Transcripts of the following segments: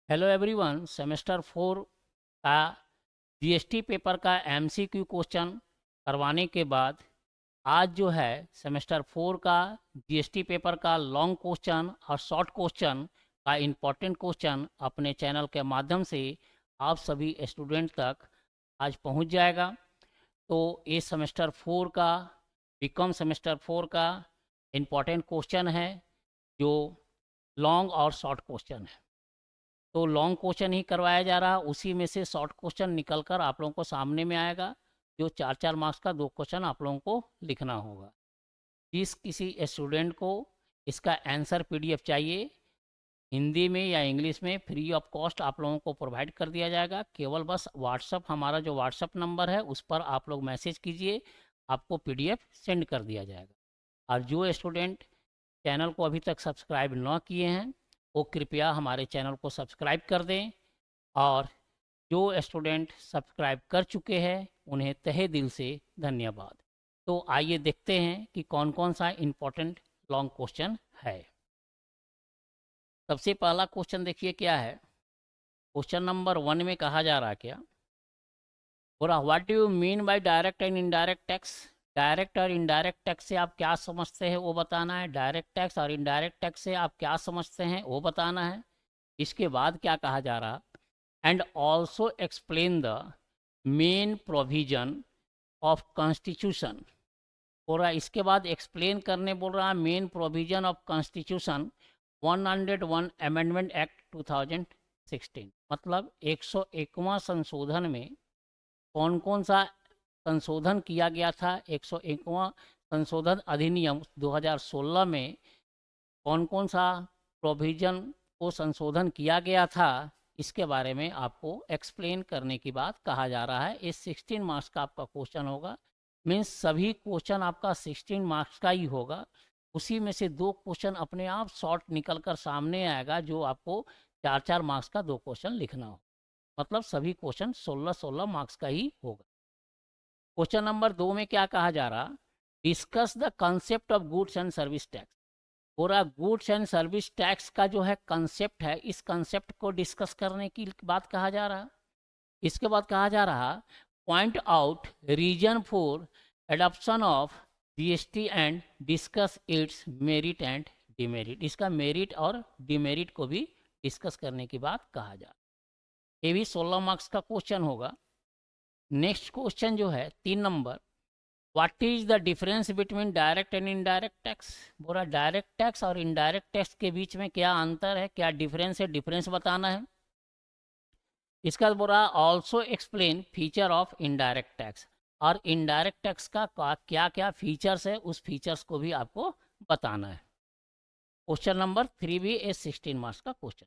Hello everyone, semester 4 का GST paper का MCQ question करवाने के बाद आज जो है सेमेस्टर 4 का जीएसटी पेपर का लॉन्ग क्वेश्चन और शॉर्ट क्वेश्चन का इम्पोर्टेंट क्वेश्चन अपने चैनल के माध्यम से आप सभी स्टूडेंट तक आज पहुंच जाएगा। तो ये सेमेस्टर 4 का बीकॉम सेमेस्टर 4 का इम्पोर्टेंट क्वेश्चन है जो लॉन्ग और शॉर्ट क्वेश्चन है। तो लॉन्ग क्वेश्चन ही करवाया जा रहा है, उसी में से शॉर्ट क्वेश्चन निकल कर आप लोगों को सामने में आएगा। जो 4-4 मार्क्स का 2 क्वेश्चन आप लोगों को लिखना होगा। जिस किसी स्टूडेंट को इसका आंसर पीडीएफ चाहिए, हिंदी में या इंग्लिश में, फ्री ऑफ कॉस्ट आप लोगों को प्रोवाइड कर दिया जाएगा। केवल बस व्हाट्सअप, हमारा जो व्हाट्सअप नंबर है उस पर आप लोग मैसेज कीजिए, आपको पीडीएफ सेंड कर दिया जाएगा। और जो स्टूडेंट चैनल को अभी तक सब्सक्राइब न किए हैं वो कृपया हमारे चैनल को सब्सक्राइब कर दें, और जो स्टूडेंट सब्सक्राइब कर चुके हैं उन्हें तहे दिल से धन्यवाद। तो आइए देखते हैं कि कौन कौन सा इम्पोर्टेंट लॉन्ग क्वेश्चन है। सबसे पहला क्वेश्चन देखिए क्या है। क्वेश्चन नंबर 1 में कहा जा रहा है क्या, बोला what do you mean by direct and indirect tax. Direct और इनडायरेक्ट टैक्स से आप क्या समझते हैं वो बताना है। डायरेक्ट टैक्स और इनडायरेक्ट टैक्स से आप क्या समझते हैं वो बताना है। इसके बाद क्या कहा जा रहा, and also explain the main provision of constitution. बोल रहा है इसके बाद एक्सप्लेन करने बोल रहा है main provision of constitution 101 amendment act 2016। मतलब 101वां संशोधन में कौन कौन सा संशोधन किया गया था। 101वां संशोधन अधिनियम 2016 में कौन कौन सा प्रोविजन को संशोधन किया गया था, इसके बारे में आपको एक्सप्लेन करने की बात कहा जा रहा है। ये 16 मार्क्स का आपका क्वेश्चन होगा। मीन्स सभी क्वेश्चन आपका 16 मार्क्स का ही होगा। उसी में से 2 क्वेश्चन अपने आप शॉर्ट निकल कर सामने आएगा, जो आपको 4-4 मार्क्स का 2 क्वेश्चन लिखना हो। मतलब सभी क्वेश्चन 16-16 मार्क्स का ही होगा। क्वेश्चन नंबर 2 में क्या कहा जा रहा, discuss the concept of goods and service tax. पूरा गुड्स एंड सर्विस टैक्स का जो है कंसेप्ट है, इस कंसेप्ट को डिस्कस करने की बात कहा जा रहा। इसके बाद कहा जा रहा, point out reason for adoption of GST and discuss its merit and demerit. इसका मेरिट और डिमेरिट को भी डिस्कस करने की बात कहा जा रहा। ये भी 16 मार्क्स का क्वेश्चन होगा। नेक्स्ट क्वेश्चन जो है 3 number, what is the difference between direct and indirect tax. बोला डायरेक्ट टैक्स और इनडायरेक्ट टैक्स के बीच में क्या अंतर है, क्या डिफरेंस है, डिफरेंस बताना है। इसका बोला also explain feature of indirect tax, और इनडायरेक्ट टैक्स का क्या क्या फीचर्स है, उस फीचर्स को भी आपको बताना है। क्वेश्चन नंबर 3 भी ए 16 मार्क्स का क्वेश्चन।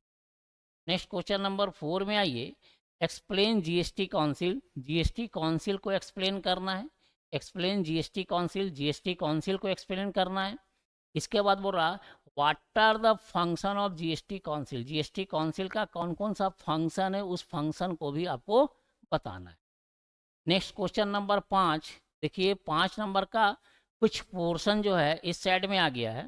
नेक्स्ट क्वेश्चन नंबर 4 में आइए, explain GST council. GST council को एक्सप्लेन करना है। Explain GST council, GST council को एक्सप्लेन करना है। इसके बाद बोल रहा what are the function of GST council. GST council का कौन कौन सा फंक्शन है, उस फंक्शन को भी आपको बताना है। नेक्स्ट क्वेश्चन नंबर 5 देखिए, 5 नंबर का कुछ पोर्शन जो है इस साइड में आ गया है।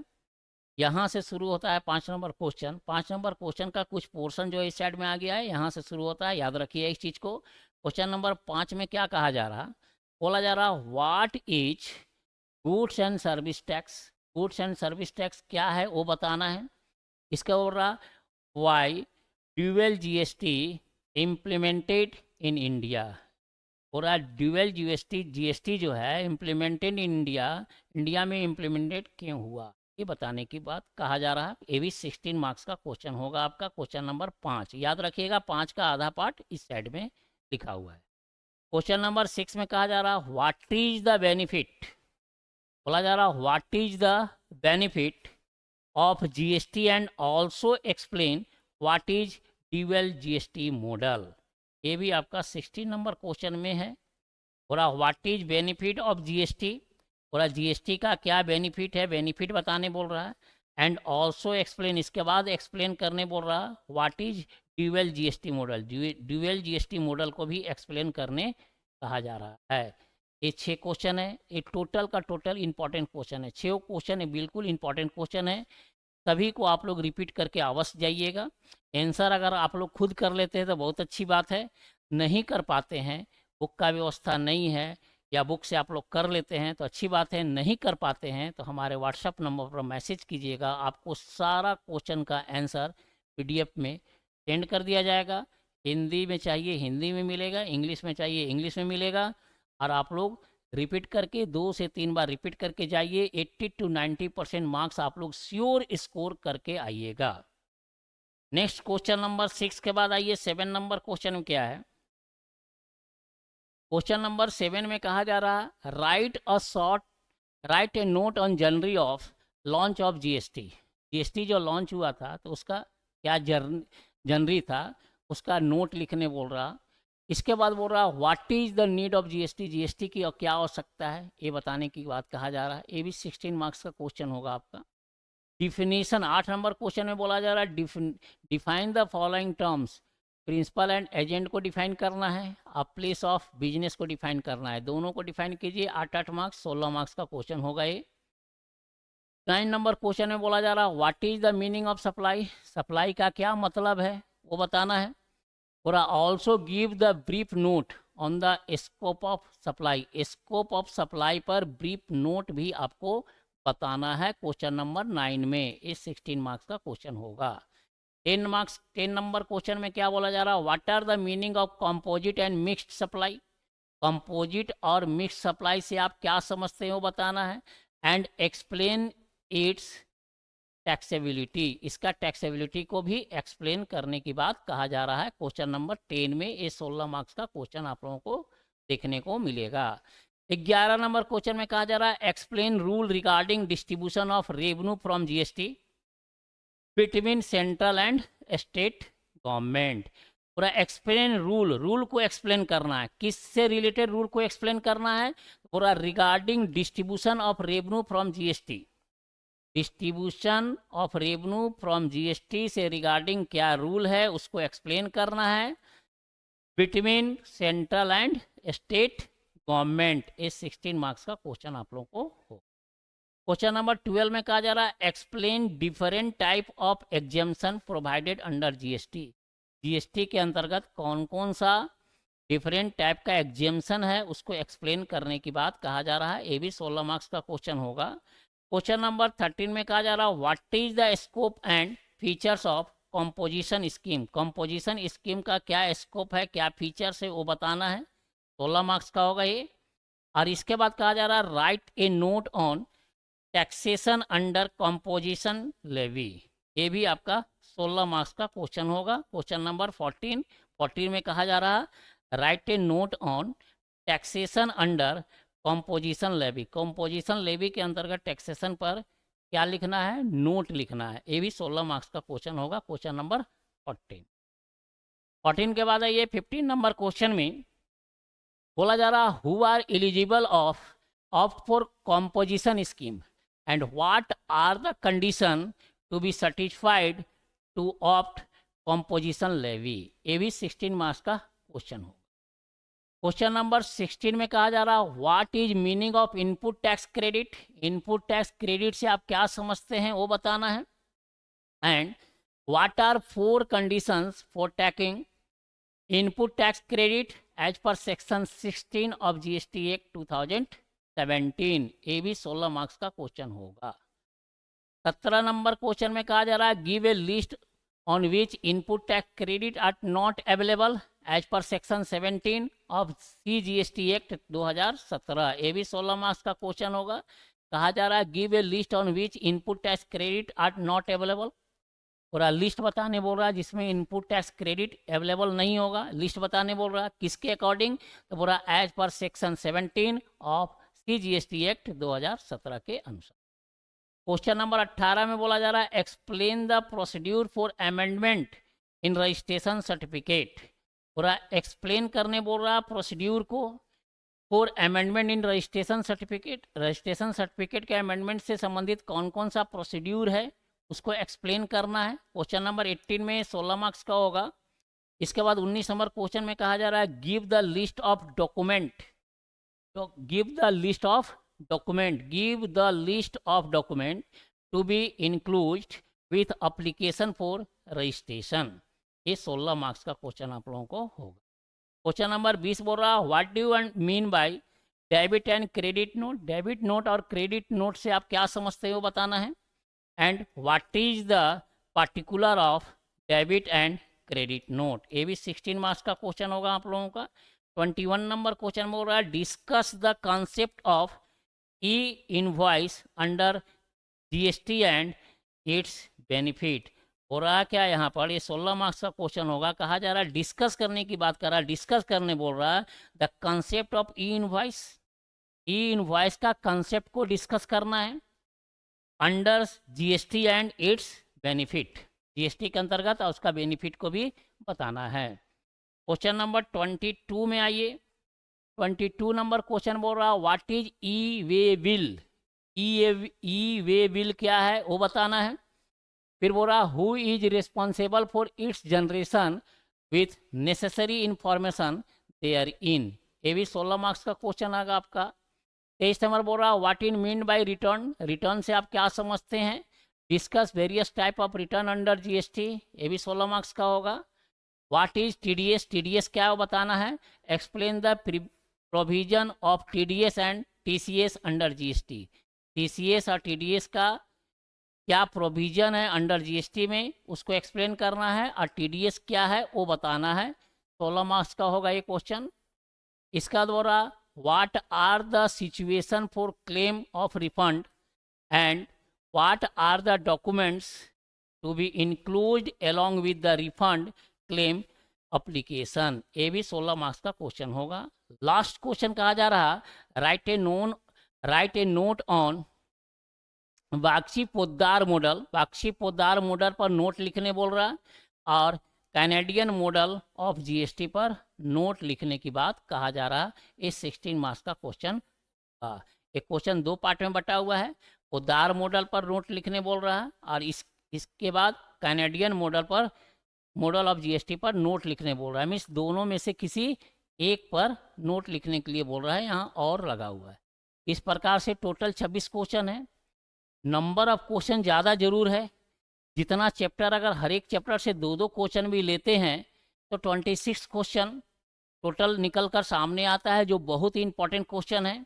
यहाँ से शुरू होता है 5 नंबर क्वेश्चन। 5 नंबर क्वेश्चन का कुछ पोर्शन जो है इस साइड में आ गया है, यहाँ से शुरू होता है, याद रखिए इस चीज़ को। क्वेश्चन नंबर 5 में क्या कहा जा रहा, बोला जा रहा what is goods and service tax. Goods and service tax क्या है वो बताना है। इसका बोल रहा why dual GST implemented in India. बोल रहा ड्यूअल जीएसटी, जीएसटी जो है इम्प्लीमेंटेड इन इंडिया, इंडिया में इम्प्लीमेंटेड क्यों हुआ, ये बताने की बात कहा जा रहा है। ये भी 16 मार्क्स का क्वेश्चन होगा आपका। क्वेश्चन नंबर 5 याद रखिएगा, 5 का आधा पार्ट इस साइड में लिखा हुआ है। क्वेश्चन नंबर 6 में कहा जा रहा व्हाट इज द बेनिफिट। बोला जा रहा what is the benefit of GST and also explain what is dual GST model. ये भी आपका 16 नंबर क्वेश्चन में है। बोला what is benefit of GST. बोला जीएसटी का क्या बेनिफिट है, बेनिफिट बताने बोल रहा है। एंड ऑल्सो एक्सप्लेन, इसके बाद एक्सप्लेन करने बोल रहा what is dual GST model. Dual GST model को भी एक्सप्लेन करने कहा जा रहा है। ये 6 क्वेश्चन है। ये टोटल का टोटल इंपॉर्टेंट क्वेश्चन है। 6 क्वेश्चन है, बिल्कुल इंपॉर्टेंट क्वेश्चन है। सभी को आप लोग रिपीट करके अवश्य जाइएगा। आंसर अगर आप लोग खुद कर लेते हैं तो बहुत अच्छी बात है, नहीं कर पाते हैं, बुक का व्यवस्था नहीं है या बुक से आप लोग कर लेते हैं तो अच्छी बात है, नहीं कर पाते हैं तो हमारे व्हाट्सएप नंबर पर मैसेज कीजिएगा, आपको सारा क्वेश्चन का आंसर पीडीएफ में सेंड कर दिया जाएगा। हिंदी में चाहिए हिंदी में मिलेगा, इंग्लिश में चाहिए इंग्लिश में मिलेगा। और आप लोग रिपीट करके 2 से 3 बार रिपीट करके जाइए, 80 to 90% मार्क्स आप लोग श्योर स्कोर करके आइएगा। नेक्स्ट क्वेश्चन नंबर 6 के बाद आइए 7 नंबर क्वेश्चन में क्या है। क्वेश्चन नंबर 7 में कहा जा रहा है write a note on January of launch of GST. GST जो लॉन्च हुआ था तो उसका क्या जनवरी था, उसका नोट लिखने बोल रहा। इसके बाद बोल रहा what is the need of GST, GST की क्या आवश्यकता है ये बताने की बात कहा जा रहा है। ये भी 16 मार्क्स का क्वेश्चन होगा आपका। डिफिनीशन 8 नंबर क्वेश्चन में बोला जा रहा है define the following terms. Principal and agent को डिफाइन करना है, अब प्लेस ऑफ बिजनेस को डिफाइन करना है, दोनों को डिफाइन कीजिए। 8 मार्क्स 16 मार्क्स का क्वेश्चन होगा ये। 9 नंबर क्वेश्चन में बोला जा रहा है what is the meaning of supply, supply का क्या मतलब है वो बताना है। और also give the brief note on the scope of supply, scope of supply पर ब्रीफ नोट भी आपको बताना है क्वेश्चन नंबर 9 में। इस 16 मार्क्स का क्वेश्चन होगा। 10 नंबर क्वेश्चन में क्या बोला जा रहा है what are the meaning of composite and mixed supply, composite और मिक्स्ड सप्लाई से आप क्या समझते हो बताना है। एंड एक्सप्लेन इट्स टैक्सेबिलिटी, इसका टैक्सेबिलिटी को भी एक्सप्लेन करने की बात कहा जा रहा है क्वेश्चन नंबर 10 में। ये 16 मार्क्स का क्वेश्चन आप लोगों को देखने को मिलेगा। 11 नंबर क्वेश्चन में कहा जा रहा है explain rule regarding distribution of revenue from GST between central and state government. पूरा एक्सप्लेन रूल, रूल को एक्सप्लेन करना है, किससे रिलेटेड रूल को एक्सप्लेन करना है, पूरा regarding distribution of revenue from GST, distribution of revenue from GST से रिगार्डिंग क्या रूल है उसको एक्सप्लेन करना है between central and state government. इस 16 मार्क्स का क्वेश्चन आप लोगों को हो। क्वेश्चन नंबर 12 में कहा जा रहा है explain different type of exemption provided under GST, GST के अंतर्गत कौन कौन सा डिफरेंट टाइप का एग्जेम्पशन है उसको एक्सप्लेन करने की बात कहा जा रहा है। ये भी 16 मार्क्स का क्वेश्चन होगा। क्वेश्चन नंबर 13 में कहा जा रहा है what is the scope and features of composition scheme, composition scheme का क्या स्कोप है क्या फीचर्स है वो बताना है। 16 मार्क्स का होगा ये। और इसके बाद कहा जा रहा है write a note on taxation under composition levy, ये भी आपका 16 मार्क्स का क्वेश्चन होगा। क्वेश्चन नंबर 14 में कहा जा रहा है write a note on taxation under composition levy, composition levy के अंतर्गत टैक्सेशन पर क्या लिखना है, नोट लिखना है। ये भी 16 मार्क्स का क्वेश्चन होगा क्वेश्चन नंबर 14 के बाद ये 15 नंबर क्वेश्चन में बोला जा रहा who are eligible opt for composition scheme and what are the condition to be certified to opt composition levy. ये भी 16 मार्क्स का क्वेश्चन होगा। क्वेश्चन नंबर 16 में कहा जा रहा है what is meaning of input tax credit, input tax credit से आप क्या समझते हैं वो बताना है। And what are 4 conditions for taking input tax credit as per section 16 of GST act 2017। ये भी 16 मार्क्स का क्वेश्चन होगा। 17 नंबर क्वेश्चन में कहा जा रहा है give a list on which input tax credit are not available as per section 17 of CGST act 2017। ये भी 16 मार्क्स का क्वेश्चन होगा। कहा जा रहा है give a list on which input tax credit are not available, पूरा लिस्ट बताने बोल रहा है जिसमें इनपुट टैक्स क्रेडिट अवेलेबल नहीं होगा, लिस्ट बताने बोल रहा है किसके अकॉर्डिंग, तो पूरा as per section 17 of CGST act 2017 के अनुसार। क्वेश्चन नंबर 18 में बोला जा रहा है explain the procedure for amendment in registration certificate, पूरा एक्सप्लेन करने बोल रहा है प्रोसीड्यूर को for amendment in registration certificate, registration certificate के अमेंडमेंट से संबंधित कौन कौन सा प्रोसीड्यूर है उसको एक्सप्लेन करना है। क्वेश्चन नंबर 18 में 16 मार्क्स का होगा। इसके बाद 19 नंबर क्वेश्चन में कहा जा रहा है give the list of document, तो give the list of document, give the list of document to be include with application for registration. ये 16 मार्क्स का क्वेश्चन आप लोगों को होगा। क्वेश्चन नंबर 20 बोल रहा, what do you mean by debit and credit note. Debit note और credit note से आप क्या समझते हो बताना है। And what is the particular of debit and credit note. ये भी 16 मार्क्स का क्वेश्चन होगा आप लोगों का। 21 नंबर क्वेश्चन बोल रहा है, discuss the concept of E invoice under GST and it's benefit. हो रहा क्या यहाँ पर, ये 16 मार्क्स का क्वेश्चन होगा। कहा जा रहा है डिस्कस करने की बात कर रहा है, डिस्कस करने बोल रहा है the concept of E invoice. E invoice का कंसेप्ट को डिस्कस करना है under GST and it's benefit. GST के अंतर्गत और उसका बेनिफिट को भी बताना है। क्वेश्चन नंबर 22 में आइए। 22 नंबर क्वेश्चन बोल रहा है, what is e way bill. E way bill क्या है वो बताना है। फिर बोल रहा, who is responsible for its generation with necessary information therein. ये भी 16 मार्क्स का क्वेश्चन आएगा आपका। 23 नंबर बोल रहा, what in mean by return. Return से आप क्या समझते हैं। Discuss various type of return under GST. ये भी 16 मार्क्स का होगा। What is TDS. टीडीएस क्या है वो बताना है। Explain the provision of TDS and TCS under GST. TCS और टीडीएस का क्या प्रोविजन है अंडर जीएसटी में, उसको एक्सप्लेन करना है। और टीडीएस क्या है वो बताना है। 16 मार्क्स का होगा ये क्वेश्चन। इसका द्वारा what are the situation for claim of refund and what are the documents to be include along with the refund claim application. ये भी 16 मार्क्स का क्वेश्चन होगा। लास्ट क्वेश्चन कहा जा रहा, write a note on Vakshi Poddar model. Vakshi Poddar model पर note लिखने बोल रहा, और कैनेडियन मॉडल ऑफ जीएसटी पर नोट लिखने की बात कहा जा रहा। इस 16 मार्क्स का क्वेश्चन एक क्वेश्चन 2 पार्ट में बटा हुआ है। पोद्दार मॉडल पर नोट लिखने बोल रहा है, और इसके बाद कैनेडियन मॉडल ऑफ जीएसटी पर नोट लिखने बोल रहा है। मीन्स दोनों में से किसी एक पर नोट लिखने के लिए बोल रहा है, यहाँ और लगा हुआ है। इस प्रकार से टोटल 26 क्वेश्चन है। नंबर ऑफ क्वेश्चन ज़्यादा जरूर है। जितना चैप्टर, अगर हर एक चैप्टर से 2-2 क्वेश्चन भी लेते हैं तो 26 क्वेश्चन टोटल निकल कर सामने आता है, जो बहुत ही इंपॉर्टेंट क्वेश्चन है।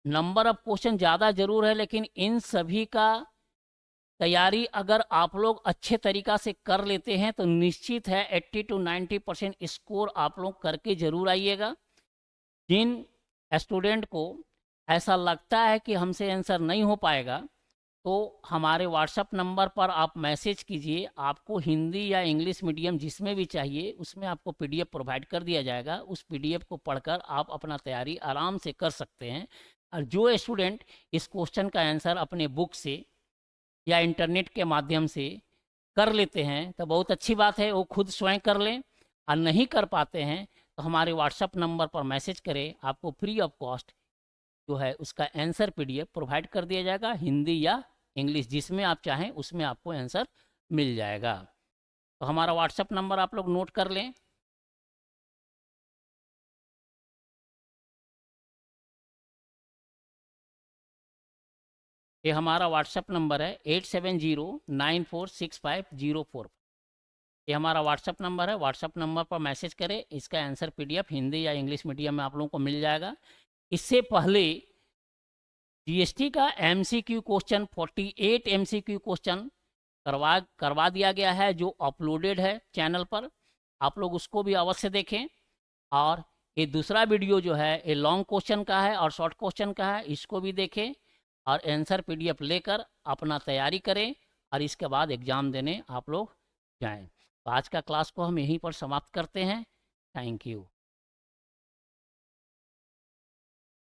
नंबर ऑफ क्वेश्चन ज़्यादा जरूर है, लेकिन इन सभी का तैयारी अगर आप लोग अच्छे तरीक़ा से कर लेते हैं तो निश्चित है 80 to 90% स्कोर आप लोग करके ज़रूर आइएगा। जिन स्टूडेंट को ऐसा लगता है कि हमसे आंसर नहीं हो पाएगा, तो हमारे व्हाट्सएप नंबर पर आप मैसेज कीजिए। आपको हिंदी या इंग्लिश मीडियम जिसमें भी चाहिए उसमें आपको पीडीएफ प्रोवाइड कर दिया जाएगा। उस पीडीएफ को पढ़कर आप अपना तैयारी आराम से कर सकते हैं। और जो स्टूडेंट इस क्वेश्चन का आंसर अपने बुक से या इंटरनेट के माध्यम से कर लेते हैं तो बहुत अच्छी बात है, वो खुद स्वयं कर लें। और नहीं कर पाते हैं तो हमारे व्हाट्सएप नंबर पर मैसेज करें, आपको फ्री ऑफ कॉस्ट जो है उसका आंसर पीडीएफ प्रोवाइड कर दिया जाएगा। हिंदी या इंग्लिश जिसमें आप चाहें उसमें आपको आंसर मिल जाएगा। तो हमारा व्हाट्सएप नंबर आप लोग नोट कर लें। ये हमारा व्हाट्सएप नंबर है 8709465004। ये हमारा व्हाट्सएप नंबर है। व्हाट्सएप नंबर पर मैसेज करें, इसका आंसर पीडीएफ हिंदी या इंग्लिश मीडियम में आप लोगों को मिल जाएगा। इससे पहले जीएसटी का एमसीक्यू क्वेश्चन 48 एमसीक्यू क्वेश्चन करवा दिया गया है, जो अपलोडेड है चैनल पर। आप लोग उसको भी अवश्य देखें। और ये दूसरा वीडियो जो है ये लॉन्ग क्वेश्चन का है और शॉर्ट क्वेश्चन का है, इसको भी देखें और आंसर पीडीएफ लेकर अपना तैयारी करें और इसके बाद एग्ज़ाम देने आप लोग जाएं। तो आज का क्लास को हम यहीं पर समाप्त करते हैं। Thank you.